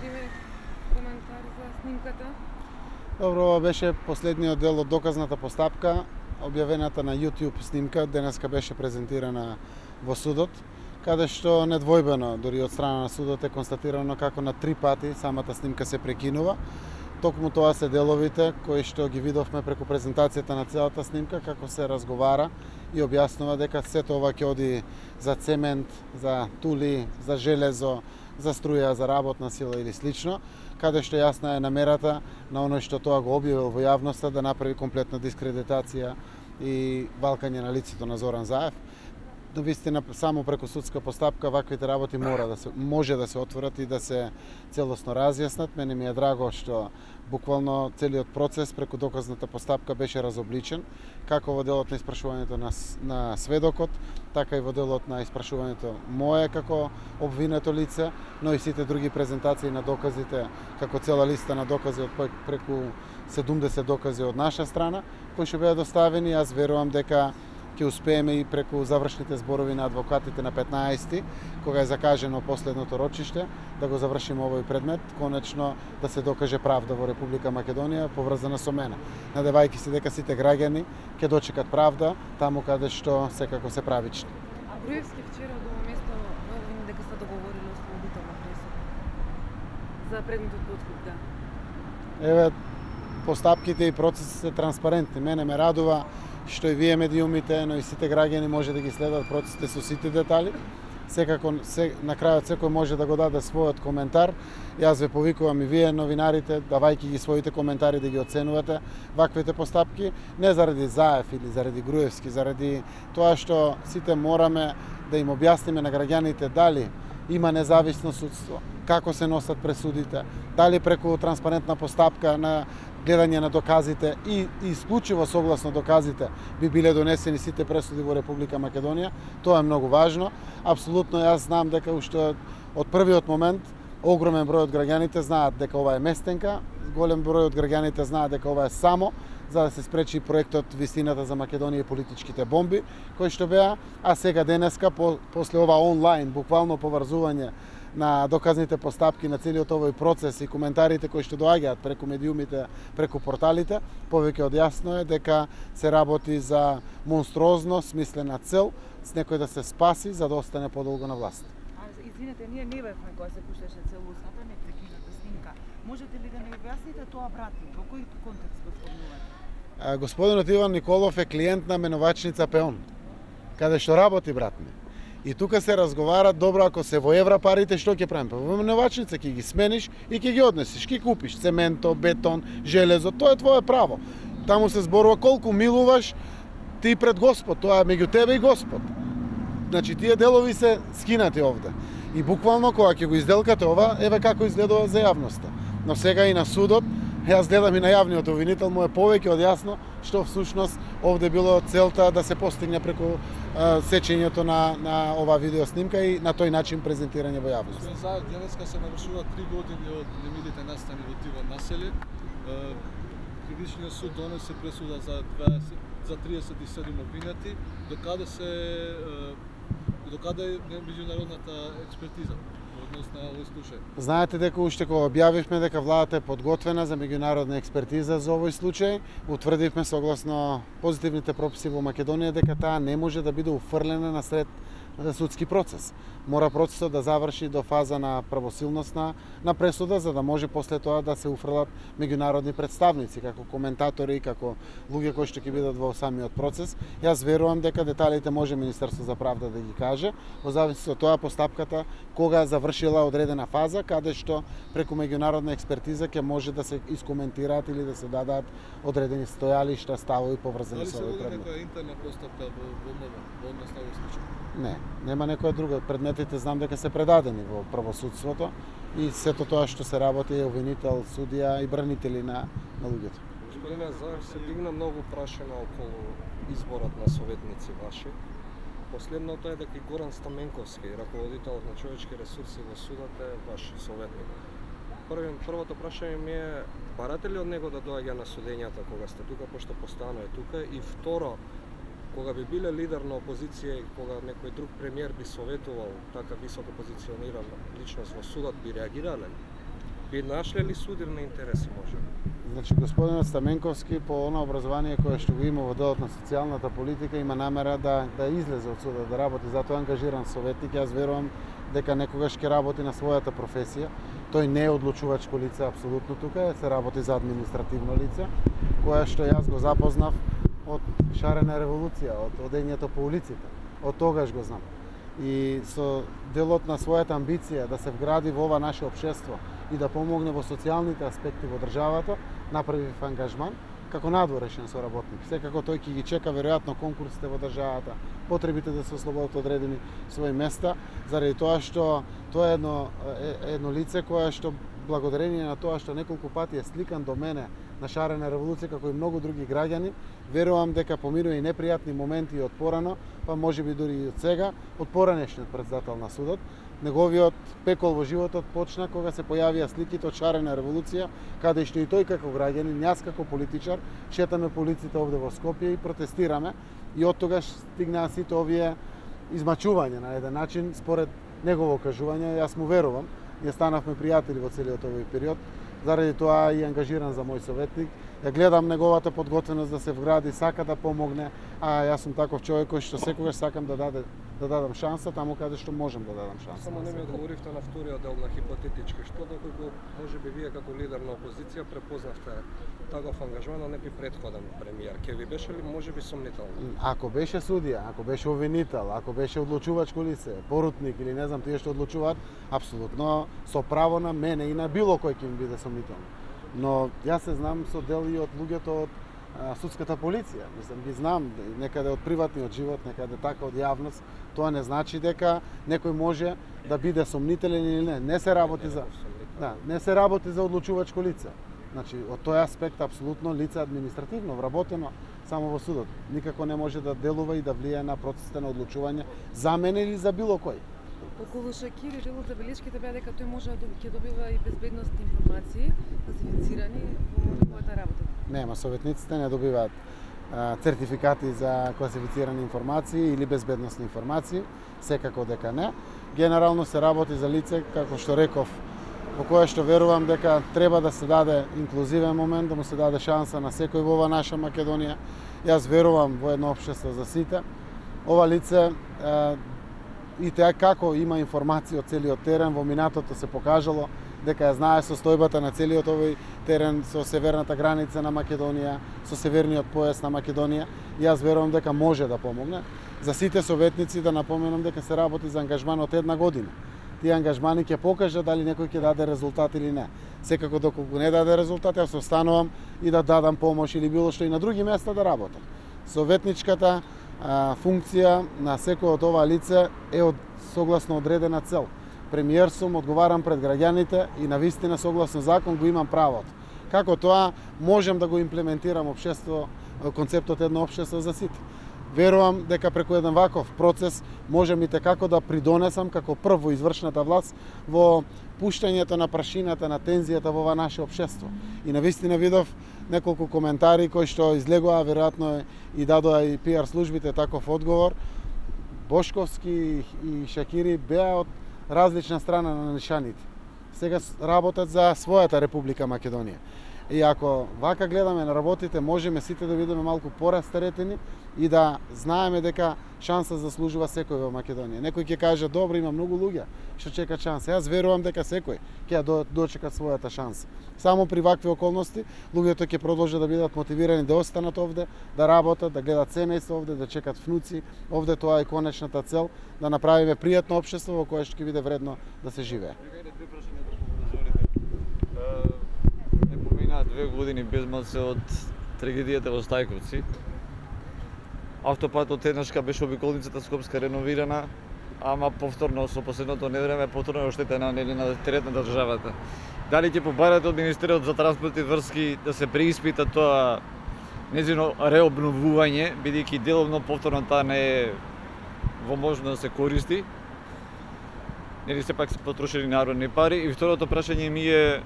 например, коментар за снимката? Добро, ова беше последниот дел од доказната постапка, објавената на YouTube снимка, денеска беше презентирана во судот, каде што недвојбено, дури од страна на судот е констатирано како на 3 пати самата снимка се прекинува. Токму тоа се деловите кои што ги видовме преку презентацијата на целата снимка, како се разговара и објаснува дека сето ова ќе оди за цемент, за тули, за железо, за струја, за работна сила или слично, каде што јасна е намерата на оној што тоа го објавил во јавноста да направи комплетна дискредитација и валкање на лицето на Зоран Заев. Навистина, само преку судска постапка ваквите работи може да се отворат и да се целосно разјаснат. Мене ми е драго што буквално целиот процес преку доказната постапка беше разобличен, како во делот на испрашувањето на сведокот, така и во делот на испрашувањето мое како обвинето лице, но и сите други презентации на доказите, како цела листа на докази од преку 70 докази од наша страна, кои ќе бидат доставени. Јас верувам дека ќе успееме и преку завршните зборови на адвокатите на 15-ти, кога е закажено последното рочиште, да го завршиме овој предмет, конечно да се докаже правда во Република Македонија поврзана со мене, надевајќи се дека сите граѓани ќе дочекат правда таму каде што секако се правични. А Груевски вчера од ова место дека се договорили ослободителна пресуда за предметот подкуп, да. Еве, постапките и процесите се транспарентни. Мене ме радува што и вие медиумите, но и сите граѓани може да ги следат процесите со сите детали. Секако, на крајот секој може да го даде својот коментар. Јас ве повикувам и вие, новинарите, давајќи ги своите коментари да ги оценувате ваквите постапки, не заради Заев или заради Груевски, заради тоа што сите мораме да им објасниме на граѓаните дали има независно судство, како се носат пресудите, дали преку транспарентна постапка на гледање на доказите и исклучиво согласно доказите би биле донесени сите пресуди во Република Македонија. Тоа е многу важно. Апсолутно јас знам дека уште од првиот момент огромен број од граѓаните знаат дека ова е местенка, голем број од граѓаните знаат дека ова е само за да се спречи проектот Вистината за Македонија и политичките бомби, кои што беа, а сега денеска, после ова онлайн, буквално поврзување на доказните постапки на целиот овој процес и коментарите кои што доаѓаат преку медиумите, преку порталите, повеќе од јасно е дека се работи за монструозно смислена цел, с некој да се спаси за да остане подолго на власт. Извинете, ние не бевме кога се пушташе целосната непрекината снимка. Можете ли да не објасните тоа братни? Во кој контекст го спомнувате? Господинот Иван Николов е клиент на менувачница Пеон, каде што работи братни. И тука се разговара, добро, ако се во евра парите, што ќе правиме? Во менувачница ќе ги смениш и ќе ги однесеш, ќе купиш цементо, бетон, железо, тоа е твое право. Таму се зборува колку милуваш ти пред Господ, тоа е меѓу тебе и Господ. Значи, тие делови се скинати овде. И буквално, кога ќе го изделкате ова, еве како изгледува за јавноста. Но сега и на судот, јас гледам и на јавниот обвинител, му е повеќе од јасно што всушност овде било целта да се постигне преку сечењето на ова видеоснимка и на тој начин презентирање во јавност. Денеска се навршува 3 години од немилите настани во Тиван населе. Кривичниот суд донесе пресуда за 37 обвинети, докаде е меѓународната експертиза во однос на овој случај? Знаете дека уште кога објавивме дека владата е подготвена за меѓународна експертиза за овој случај, утврдивме согласно позитивните прописи во Македонија дека таа не може да биде уфрлена на сред судски процес. Мора процесот да заврши до фаза на правосилност на пресуда, за да може после тоа да се уфрлат меѓународни представници, како коментатори, како луѓе кои што ќе бидат во самиот процес. Јас верувам дека деталите може Министерство за правда да ги каже, во зависност од тоа постапката кога завршила одредена фаза, каде што преку меѓународна експертиза ќе може да се искоментираат или да се дадат одредени стојалишта, ставови поврзани со овој предмет. Дали се води некоја интерна постапка во однос на овој случај? Не, нема некоја друга. Предметите знам дека се предадени во правосудството и сето тоа што се работи е обвинител, судија и бранители на луѓето. Господине Заев, се дигна многу прашања околу изборот на советници ваши. Последното е дека и Горан Стаменковски, раководителот на човечки ресурси во судот, е ваш советник. Првото прашање ми е, барате ли од него да доаѓа на судењата кога сте тука, пошто постојано е тука? И второ, кога би биле лидер на опозиција и кога некој друг премиер би советувал така високо позиционирана личност во судот, би реагирале ли? Би нашле ли судирни интереси може? Значи, господинот Стаменковски по она образование кое што го има во делот на социјалната политика има намера да излезе од судот, да работи, затоа е ангажиран советник. Јас верувам дека некогаш ќе работи на својата професија. Тој не е одлучувачко лице апсолутно тука, се работи за административно лице, кое што јас го запознав од шарена револуција, од одењето по улиците. Од тогаш го знам. И со делот на својата амбиција да се вгради во ова наше општество и да помогне во социјалните аспекти во државата, направив ангажман како надворешен соработник. Секако тој ќе ги чека веројатно конкурсите во државата, потребите да се ослободат одредени своји места, заради тоа што тоа е едно лице кое што благодарение на тоа што неколку пати е сликан до мене на шарена револуција како и многу други граѓани, верувам дека поминува и непријатни моменти од порано, па можеби дури и од сега, од поранешниот председател на судот. Неговиот пекол во животот почна кога се појавија сликите од шарена револуција, каде што и тој како граѓанин, јас како политичар, шетаме по улиците овде во Скопје и протестираме, и од тогаш стигнаа сите овие измачувања на еден начин, според негово кажување, јас му верувам. Ние станавме пријатели во целиот овој период, заради тоа и ангажиран за мој советник. Ја гледам неговата подготвеност да се вгради, сака да помогне, а јас сум таков човек кој што секогаш сакам да дадам шанса таму каде што можам да дадам шанса. Само не ми одговоривте на вториот дел на хипотетички. Што доколку можеби вие како лидер на опозиција препознавте таков ангажман, а не би претходен премиер? Ке ви беше ли можеби сомнително? Ако беше судија, ако беше обвинител, ако беше одлучувачко лице, порутник или не знам тие што одлучуваат, апсолутно со право на мене и на било кој ќе ми биде сомнително. Но јас се знам со дел и од луѓето од судската полиција. Мислам, ги знам некаде од приватниот живот, некаде така од јавност. Тоа не значи дека некој може да биде сомнителен или не. Не се работи за не се работи за одлучувачко лице. Значи, од тој аспект апсолутно лице административно вработено само во судот. Никако не може да делува и да влијае на процесите на одлучување за мене или за било кој. Околу Шакири дел од забелешките беа дека тој може да ќе добива и безбедносни информации, класифицирани во неговата работа. Нема, советниците не добиваат цертификати за класифицирани информации или безбедносни информации, секако дека не. Генерално се работи за лице, како што реков, во кое што верувам дека треба да се даде инклузивен момент, да му се даде шанса на секој во ова наша Македонија. Јас верувам во едно општество за сите. Ова лице и теа како има информации од целиот терен, во минатото се покажало дека ја знае состојбата на целиот овој терен со северната граница на Македонија, со северниот појас на Македонија. Јас верувам дека може да помогне. За сите советници да напоменам дека се работи за ангажман од 1 година. Тие ангажмани ќе покажат дали некој ќе даде резултат или не. Секако доколку не даде резултат, јас останувам и да дадам помош или било што и на други места да работам. Советничката функција на секој од ова лице е согласно одредена цел. Премиер сум, одговарам пред граѓаните и навистина согласно закон го имам правото. Како тоа можем да го имплементирам концептот едно општество за сите. Верувам дека преку еден ваков процес можем и како да придонесам како прво извршната власт во пуштањето на прашината на тензијата во ова наше општество. И навистина видов неколку коментари кои што излегоа, веројатно и дадоа и PR службите таков одговор. Бошковски и Шакири беа од различна страна на нишаните. Сега работат за својата Република Македонија. И ако вака гледаме на работите, можеме сите да бидеме малку порастеретени и да знаеме дека шанса заслужува секој во Македонија. Некој ќе каже, добро, има многу луѓе што чекаат шанса. Јас верувам дека секој ќе дочека својата шанса. Само при вакви околности, луѓето ќе продолжат да бидат мотивирани да останат овде, да работат, да гледат семејство овде, да чекат внуци. Овде тоа е конечната цел, да направиме пријатно општество во кое што ќе биде вредно да се живее. Помина 2 години без малце од трагедијата во Стајковци. Автопатот еднашка беше обиколницата Скопска реновирана, ама повторно со последното невреме повторно оштетена на терет на државата. Дали ќе побарате од Министериот за транспорт и врски да се преиспита тоа незино реобновување, бидејќи деловно повторно таа не е во можно да се користи? Нели сепак се потрошени народни пари? И второто прашање ми е,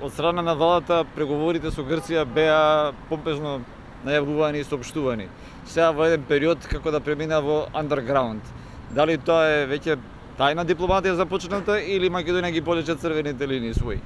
од страна на владата преговорите со Грција беа помпезно најавувани и соопштувани. Сега во еден период како да премина во underground. Дали тоа е веќе тајна дипломатија започната или Македонија ги полече црвените линии своји?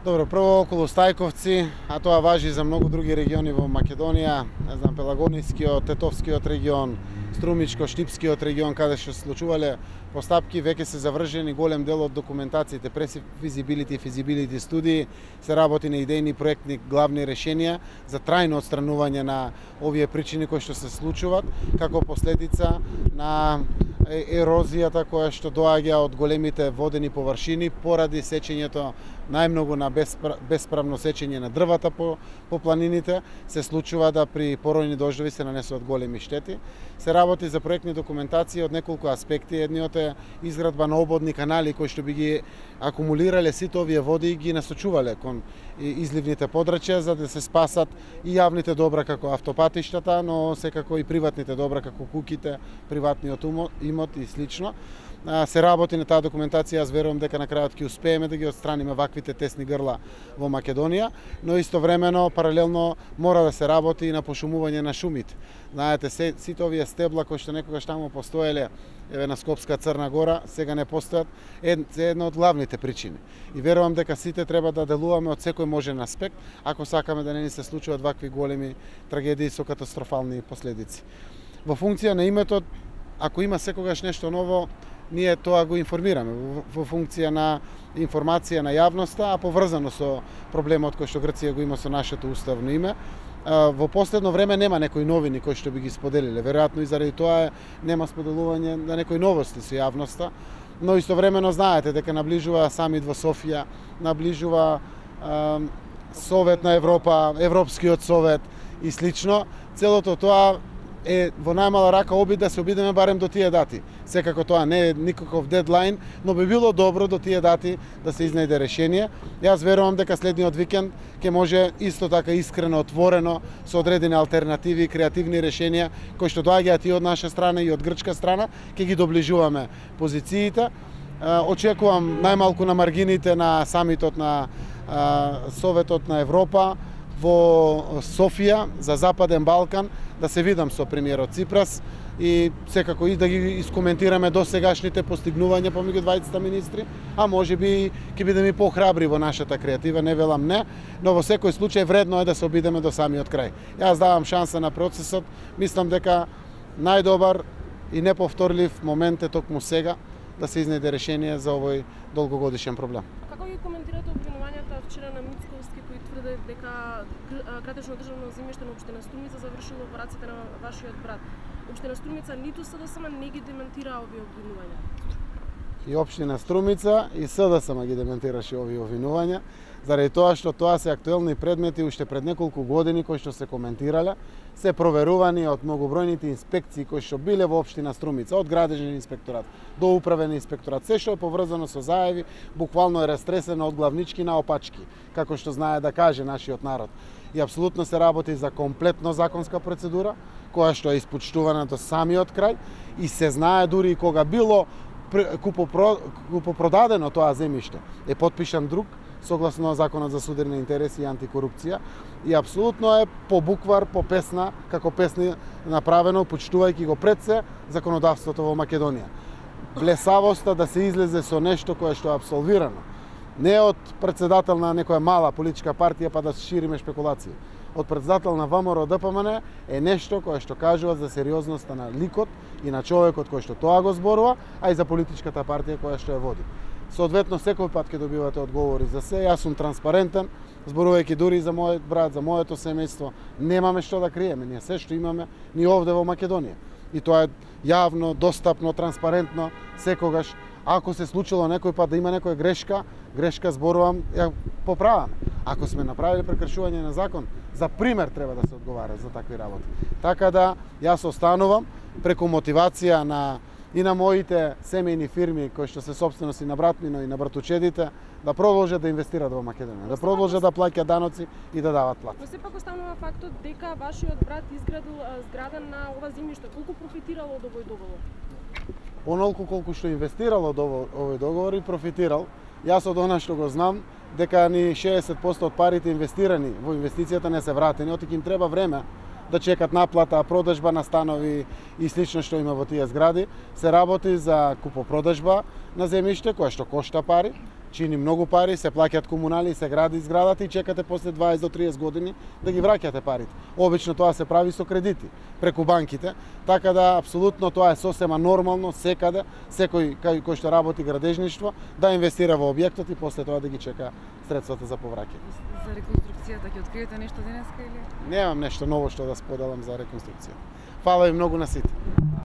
Добро, прво околу Стајковци, а тоа важи за многу други региони во Македонија, не знам, Пелагонискиот, Тетовскиот регион, Струмичко-Штипскиот регион, каде што случувале постапки, веќе се завршени голем дел од документациите, pre-feasibility и feasibility студии, се работи на идејни проектни главни решенија за трајно отстранување на овие причини кои што се случуваат, како последица на ерозијата која што доаѓа од големите водени површини поради сечењето најмногу на бесправно сечење на дрвата по планините, се случува да при поројни дождови се нанесуваат големи штети. Се работи за проектни документации од неколку аспекти. Едниот е изградба на ободни канали кои што би ги акумулирале сите овие води и ги насочувале кон изливните подрачја за да се спасат и јавните добра како автопатиштата, но секако и приватните добра како куќите, приватниот имот и слично. Се работи на таа документација, аз верувам дека на крајот ќе успееме да ги отстраниме ваквите тесни грла во Македонија, но истовремено паралелно мора да се работи и на пошумување на шумите. Знаете, сите овие стебла кои што некогаш таму постоеле, еве на Скопска Црна Гора, сега не постојат, е една од главните причини. И верувам дека сите треба да делуваме од секој можен аспект, ако сакаме да не ни се случуваат вакви големи трагедии со катастрофални последици. Во функција на името, ако има секогаш нешто ново, ние тоа го информираме во функција на информација на јавноста, а поврзано со проблемот кој што Грција го има со нашето уставно име. Во последно време нема некои новини кои што би ги споделиле. Веројатно и заради тоа нема споделување на некои новости со јавноста, но истовремено знаете дека наближува самит во Софија, наближува Совет на Европа, Европскиот совет и слично. Целото тоа е во најмала рака обид да се обидеме барем до тие дати. Секако тоа не е никаков дедлайн, но би било добро до тие дати да се изнајде решение. Јас верувам дека следниот викенд ќе може исто така искрено, отворено, со одредени алтернативи и креативни решенија кои што доаѓаат и од наша страна и од грчка страна, ќе ги доближуваме позициите. Очекувам најмалку на маргините на самитот на Советот на Европа во Софија за Западен Балкан да се видам со премиерот Ципрас и секако и да ги искоментираме досегашните постигнувања помеѓу двајцата министри, а можеби ќе бидеме похрабри во нашата креатива, не велам не, но во секој случај вредно е да се обидеме до самиот крај. Јас давам шанса на процесот, мислам дека најдобар и неповторлив момент е токму сега да се изнајде решение за овој долгогодишен проблем. Како ги коментирате обвинувањата вчера на Мицковски кои тврдат дека градечно државно земјиште на општина Струмица завршило во раците на вашиот брат? Општина Струмица ниту СДСМ не ги демантира овие обвинувања. И општина Струмица и СДСМ ги демантираше овие обвинувања, заради тоа што тоа се актуелни предмети уште пред неколку години кои што се коментирале, се проверувани од многобројните инспекции кои што биле во општина Струмица, од градежен инспекторат до управен инспекторат, се што е поврзано со заеви, буквално е растресено од главнички на опачки, како што знае да каже нашиот народ. И апсолутно се работи за комплетно законска процедура, која што е испочтувана до самиот крај и се знае дури и кога било купопродадено тоа земјиште, е потпишан друг согласно Законот за судебни интереси и антикорупција и апсолутно е по буквар, по песна, како песни направено, почитувајќи го пред се законодавството во Македонија. Блесавоста да се излезе со нешто кое што е апсолвирано, не од председател на некоја мала политичка партија па да шириме шпекулации. Од председател на ВМРО ДПМН е нешто кое што кажува за сериозноста на ликот и на човекот кој што тоа го зборува, а и за политичката партија која што ја води. Соодветно, секој пат ќе добивате одговори за се. Јас сум транспарентен, зборувајќи дури за мојот брат, за моето семејство. Немаме што да криеме, ние се што имаме ни овде во Македонија. И тоа е јавно, достапно, транспарентно, секогаш. Ако се случило некој пат да има некоја грешка зборувам, ја поправам. Ако сме направиле прекршување на закон, за пример треба да се одговара за такви работи. Така да, јас останувам преку мотивација и на моите семејни фирми кои што се собственост и на братмино и на братучедите да продолжат да инвестираат во Македонија, да продолжат да плаќаат даноци и да дават плати. Но сепак останува фактот дека вашиот брат изградил зграда на ова земјиште. Колку профитирал од овој договор? Онолку колку што инвестирал од овој договор и профитирал. Јас од она што го знам дека ни 60% од парите инвестирани во инвестицијата не се вратени, оти им треба време да чекат наплата, продажба на станови и слично што има во тие згради. Се работи за купопродажба на земјиште кое што кошта пари, чини многу пари, се плаќаат комунали, се гради зградата и чекате после 20 до 30 години да ги враќате парите. Обично тоа се прави со кредити преку банките, така да апсолутно тоа е сосема нормално секаде, секој кој што работи градежништво да инвестира во објектот и после тоа да ги чека средствата за повраќање. За реконструкцијата ќе откриете нешто денеска или? Немам нешто ново што да споделам за реконструкција. Фала ви многу на сите.